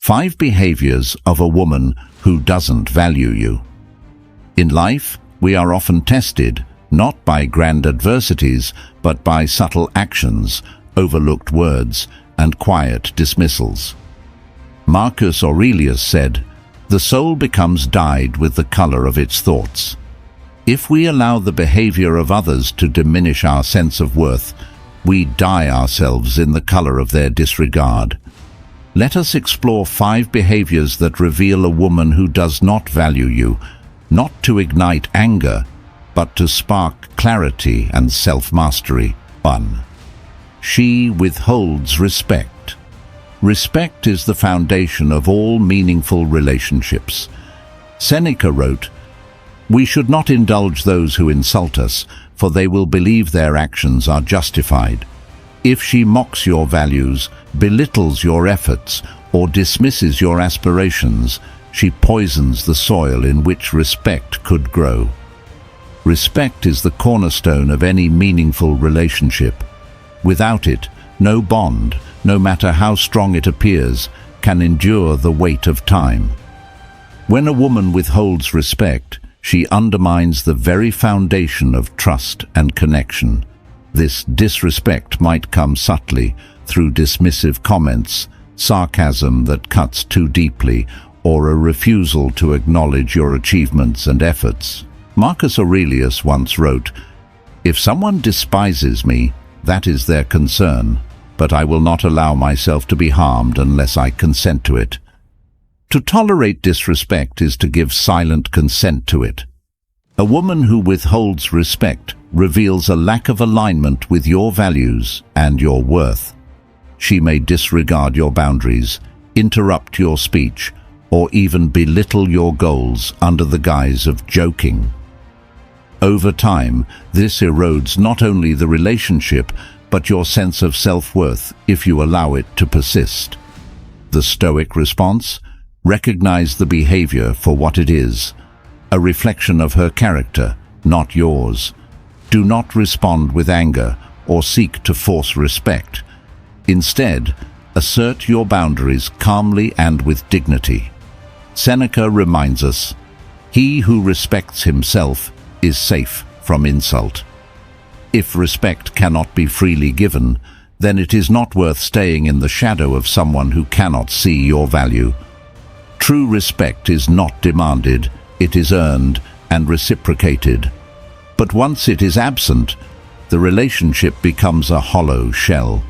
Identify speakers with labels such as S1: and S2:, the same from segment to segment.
S1: 5 behaviors of a woman who doesn't value you. In life, we are often tested, not by grand adversities, but by subtle actions, overlooked words, and quiet dismissals. Marcus Aurelius said, "The soul becomes dyed with the color of its thoughts." If we allow the behavior of others to diminish our sense of worth, we dye ourselves in the color of their disregard. Let us explore 5 behaviors that reveal a woman who does not value you, not to ignite anger, but to spark clarity and self-mastery. 1. She withholds respect. Respect is the foundation of all meaningful relationships. Seneca wrote, "We should not indulge those who insult us, for they will believe their actions are justified. If she mocks your values, belittles your efforts, or dismisses your aspirations, she poisons the soil in which respect could grow." Respect is the cornerstone of any meaningful relationship. Without it, no bond, no matter how strong it appears, can endure the weight of time. When a woman withholds respect, she undermines the very foundation of trust and connection. This disrespect might come subtly through dismissive comments, sarcasm that cuts too deeply, or a refusal to acknowledge your achievements and efforts. Marcus Aurelius once wrote, "If someone despises me, that is their concern, but I will not allow myself to be harmed unless I consent to it." To tolerate disrespect is to give silent consent to it. A woman who withholds respect reveals a lack of alignment with your values and your worth. She may disregard your boundaries, interrupt your speech, or even belittle your goals under the guise of joking. Over time, this erodes not only the relationship, but your sense of self-worth if you allow it to persist. The Stoic response: recognize the behavior for what it is, a reflection of her character, not yours. Do not respond with anger or seek to force respect. Instead, assert your boundaries calmly and with dignity. Seneca reminds us, "He who respects himself is safe from insult." If respect cannot be freely given, then it is not worth staying in the shadow of someone who cannot see your value. True respect is not demanded, it is earned and reciprocated. But once it is absent, the relationship becomes a hollow shell.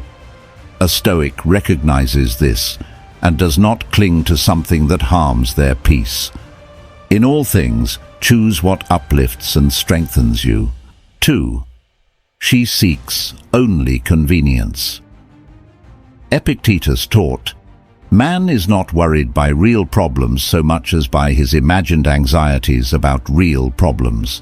S1: A Stoic recognizes this and does not cling to something that harms their peace. In all things, choose what uplifts and strengthens you. 2. She seeks only convenience. Epictetus taught, "Man is not worried by real problems so much as by his imagined anxieties about real problems."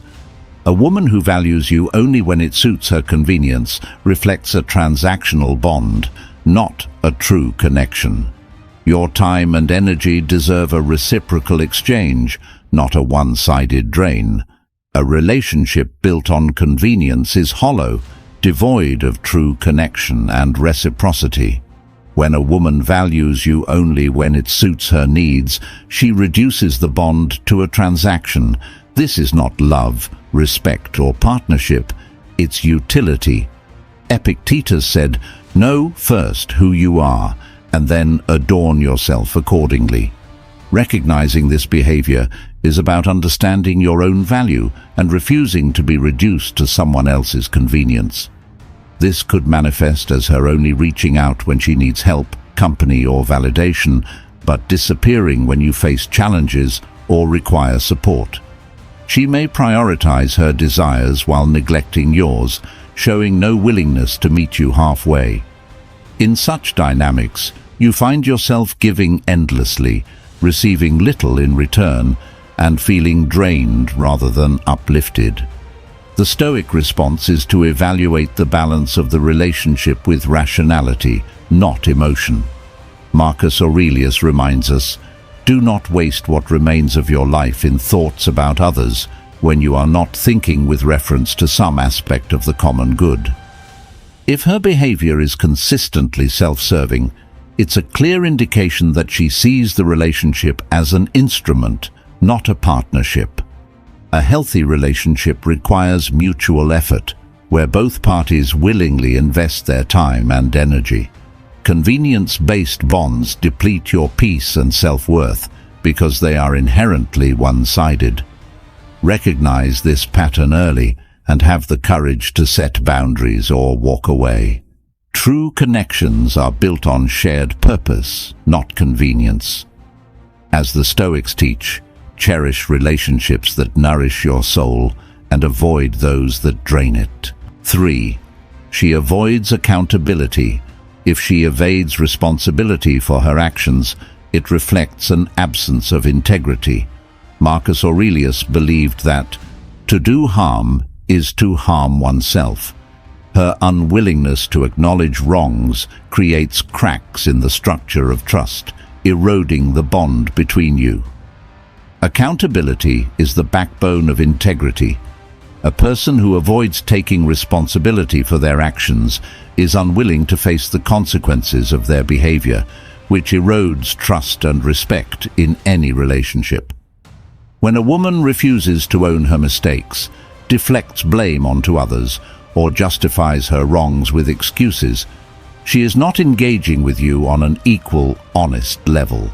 S1: A woman who values you only when it suits her convenience reflects a transactional bond, not a true connection. Your time and energy deserve a reciprocal exchange, not a one-sided drain. A relationship built on convenience is hollow, devoid of true connection and reciprocity. When a woman values you only when it suits her needs, she reduces the bond to a transaction. This is not love, respect, or partnership. It's utility. Epictetus said, "Know first who you are, and then adorn yourself accordingly." Recognizing this behavior is about understanding your own value and refusing to be reduced to someone else's convenience. This could manifest as her only reaching out when she needs help, company, or validation, but disappearing when you face challenges or require support. She may prioritize her desires while neglecting yours, showing no willingness to meet you halfway. In such dynamics, you find yourself giving endlessly, receiving little in return, and feeling drained rather than uplifted. The Stoic response is to evaluate the balance of the relationship with rationality, not emotion. Marcus Aurelius reminds us, "Do not waste what remains of your life in thoughts about others when you are not thinking with reference to some aspect of the common good." If her behavior is consistently self-serving, It's a clear indication that she sees the relationship as an instrument, not a partnership. A healthy relationship requires mutual effort, where both parties willingly invest their time and energy. Convenience-based bonds deplete your peace and self-worth because they are inherently one-sided. Recognize this pattern early and have the courage to set boundaries or walk away. True connections are built on shared purpose, not convenience. As the Stoics teach, cherish relationships that nourish your soul and avoid those that drain it. 3. She avoids accountability. If she evades responsibility for her actions, it reflects an absence of integrity. Marcus Aurelius believed that to do harm is to harm oneself. Her unwillingness to acknowledge wrongs creates cracks in the structure of trust, eroding the bond between you. Accountability is the backbone of integrity. A person who avoids taking responsibility for their actions is unwilling to face the consequences of their behavior, which erodes trust and respect in any relationship. When a woman refuses to own her mistakes, deflects blame onto others, or justifies her wrongs with excuses, she is not engaging with you on an equal, honest level.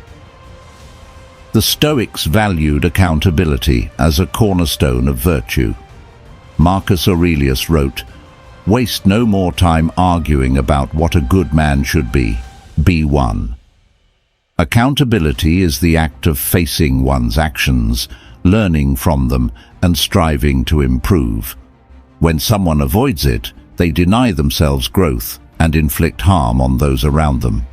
S1: The Stoics valued accountability as a cornerstone of virtue. Marcus Aurelius wrote, "Waste no more time arguing about what a good man should be. Be one." Accountability is the act of facing one's actions, learning from them, and striving to improve. When someone avoids it, they deny themselves growth and inflict harm on those around them.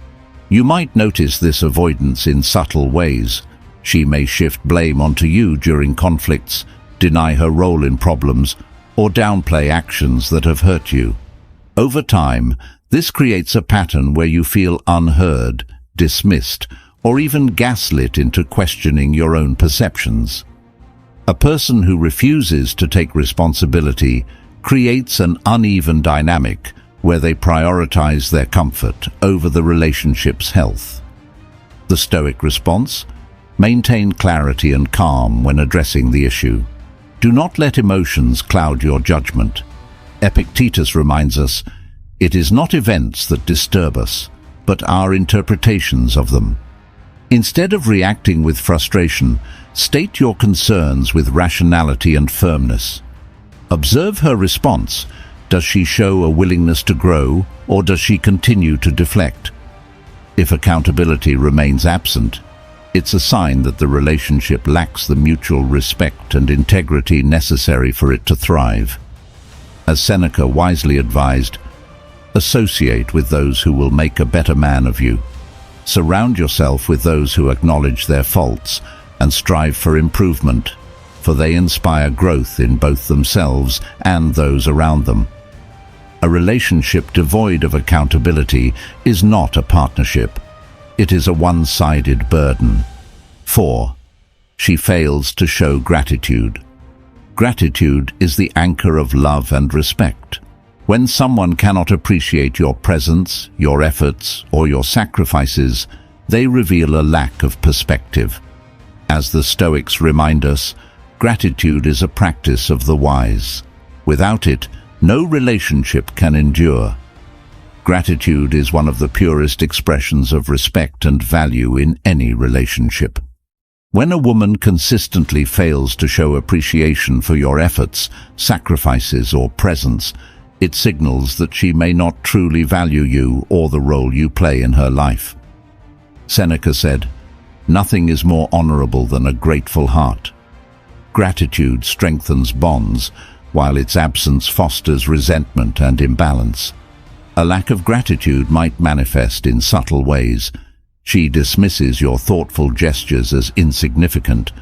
S1: You might notice this avoidance in subtle ways. She may shift blame onto you during conflicts, deny her role in problems, or downplay actions that have hurt you. Over time, this creates a pattern where you feel unheard, dismissed, or even gaslit into questioning your own perceptions. A person who refuses to take responsibility creates an uneven dynamic where they prioritize their comfort over the relationship's health. The Stoic response: maintain clarity and calm when addressing the issue. Do not let emotions cloud your judgment. Epictetus reminds us, it is not events that disturb us, but our interpretations of them. Instead of reacting with frustration, state your concerns with rationality and firmness. Observe her response. Does she show a willingness to grow, or does she continue to deflect? If accountability remains absent, it's a sign that the relationship lacks the mutual respect and integrity necessary for it to thrive. As Seneca wisely advised, associate with those who will make a better man of you. Surround yourself with those who acknowledge their faults and strive for improvement, for they inspire growth in both themselves and those around them. A relationship devoid of accountability is not a partnership. It is a one-sided burden. 4. She fails to show gratitude. Gratitude is the anchor of love and respect. When someone cannot appreciate your presence, your efforts, or your sacrifices, they reveal a lack of perspective. As the Stoics remind us, gratitude is a practice of the wise. Without it, no relationship can endure. Gratitude is one of the purest expressions of respect and value in any relationship. When a woman consistently fails to show appreciation for your efforts, sacrifices, or presence, it signals that she may not truly value you or the role you play in her life. Seneca said, "Nothing is more honorable than a grateful heart." Gratitude strengthens bonds, while its absence fosters resentment and imbalance. A lack of gratitude might manifest in subtle ways. She dismisses your thoughtful gestures as insignificant,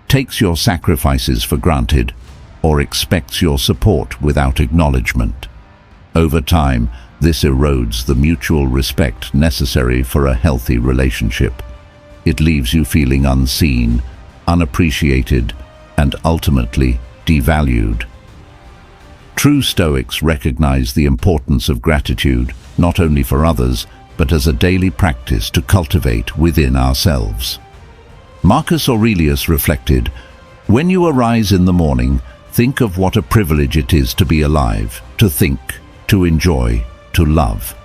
S1: takes your sacrifices for granted, or expects your support without acknowledgement. Over time, this erodes the mutual respect necessary for a healthy relationship. It leaves you feeling unseen, unappreciated, and ultimately devalued. True Stoics recognize the importance of gratitude, not only for others, but as a daily practice to cultivate within ourselves. Marcus Aurelius reflected, "When you arise in the morning, think of what a privilege it is to be alive, to think, to enjoy, to love."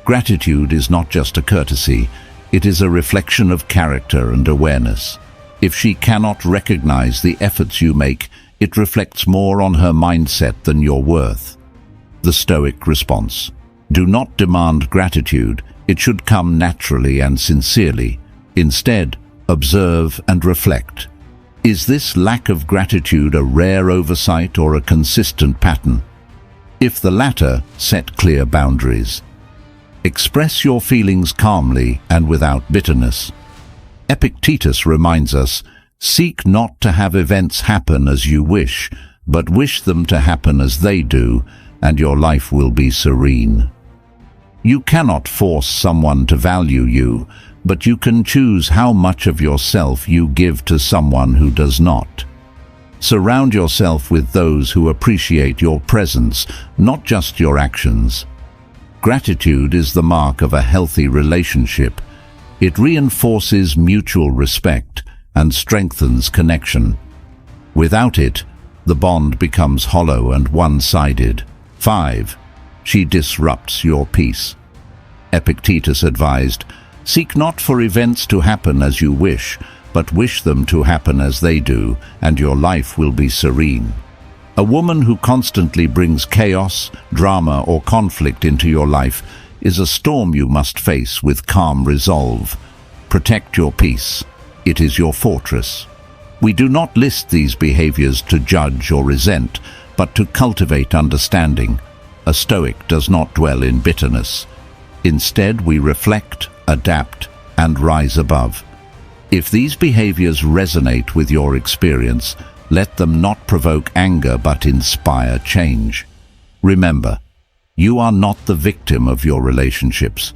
S1: Gratitude is not just a courtesy, it is a reflection of character and awareness. If she cannot recognize the efforts you make, it reflects more on her mindset than your worth. The Stoic response: do not demand gratitude, it should come naturally and sincerely. Instead, observe and reflect. Is this lack of gratitude a rare oversight or a consistent pattern? If the latter, set clear boundaries. Express your feelings calmly and without bitterness. Epictetus reminds us, "Seek not to have events happen as you wish, but wish them to happen as they do, and your life will be serene." You cannot force someone to value you, but you can choose how much of yourself you give to someone who does not. Surround yourself with those who appreciate your presence, not just your actions. Gratitude is the mark of a healthy relationship. It reinforces mutual respect and strengthens connection. Without it, the bond becomes hollow and one-sided. 5. She disrupts your peace. Epictetus advised, "Seek not for events to happen as you wish, but wish them to happen as they do, and your life will be serene." A woman who constantly brings chaos, drama, or conflict into your life is a storm you must face with calm resolve. Protect your peace. It is your fortress. We do not list these behaviors to judge or resent, but to cultivate understanding. A Stoic does not dwell in bitterness. Instead, we reflect, adapt, and rise above. If these behaviors resonate with your experience, let them not provoke anger but inspire change. Remember, you are not the victim of your relationships.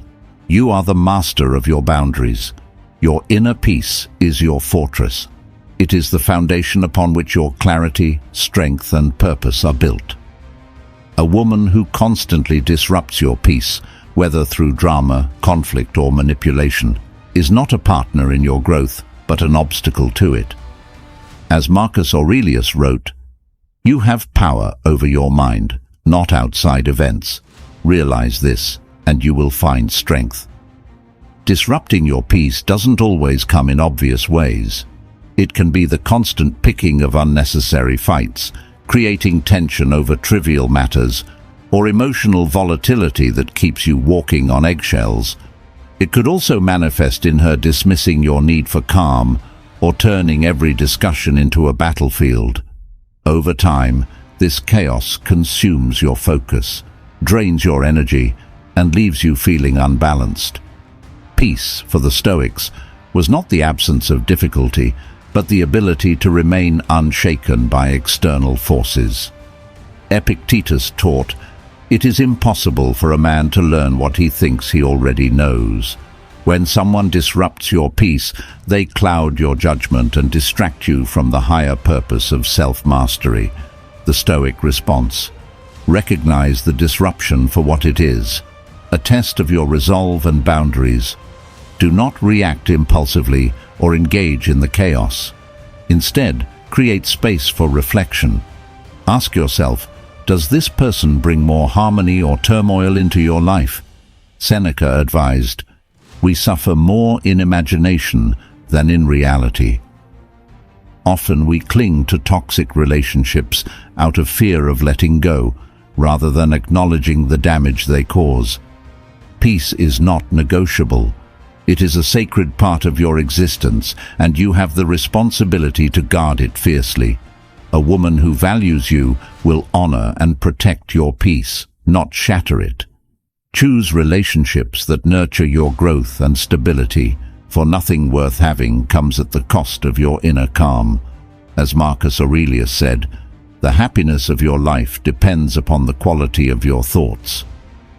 S1: You are the master of your boundaries. Your inner peace is your fortress. It is the foundation upon which your clarity, strength, and purpose are built. A woman who constantly disrupts your peace, whether through drama, conflict, or manipulation, is not a partner in your growth, but an obstacle to it. As Marcus Aurelius wrote, "You have power over your mind, not outside events. Realize this, and you will find strength." Disrupting your peace doesn't always come in obvious ways. It can be the constant picking of unnecessary fights, creating tension over trivial matters, or emotional volatility that keeps you walking on eggshells. It could also manifest in her dismissing your need for calm, or turning every discussion into a battlefield. Over time, this chaos consumes your focus, drains your energy, and leaves you feeling unbalanced. Peace, for the Stoics, was not the absence of difficulty, but the ability to remain unshaken by external forces. Epictetus taught, "It is impossible for a man to learn what he thinks he already knows." When someone disrupts your peace, they cloud your judgment and distract you from the higher purpose of self-mastery. The Stoic response: recognize the disruption for what it is, a test of your resolve and boundaries. Do not react impulsively or engage in the chaos. Instead, create space for reflection. Ask yourself, does this person bring more harmony or turmoil into your life? Seneca advised, "We suffer more in imagination than in reality." Often we cling to toxic relationships out of fear of letting go, rather than acknowledging the damage they cause. Peace is not negotiable. It is a sacred part of your existence, and you have the responsibility to guard it fiercely. A woman who values you will honor and protect your peace, not shatter it. Choose relationships that nurture your growth and stability, for nothing worth having comes at the cost of your inner calm. As Marcus Aurelius said, "The happiness of your life depends upon the quality of your thoughts."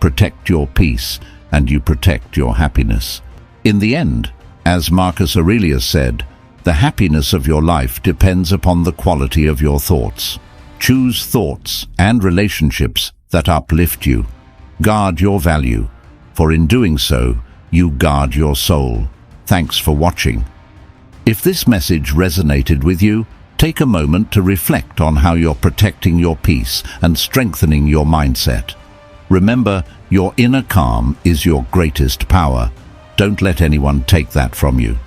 S1: Protect your peace, and you protect your happiness. In the end, as Marcus Aurelius said, the happiness of your life depends upon the quality of your thoughts. Choose thoughts and relationships that uplift you. Guard your value. for in doing so, you guard your soul. Thanks for watching. If this message resonated with you, take a moment to reflect on how you're protecting your peace and strengthening your mindset. Remember, your inner calm is your greatest power. Don't let anyone take that from you.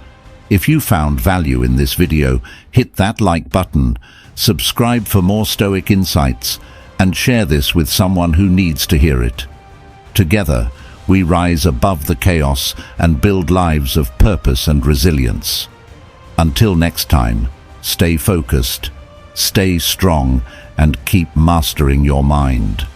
S1: If you found value in this video, hit that like button, subscribe for more Stoic insights, and share this with someone who needs to hear it. Together, we rise above the chaos and build lives of purpose and resilience. Until next time, stay focused, stay strong, and keep mastering your mind.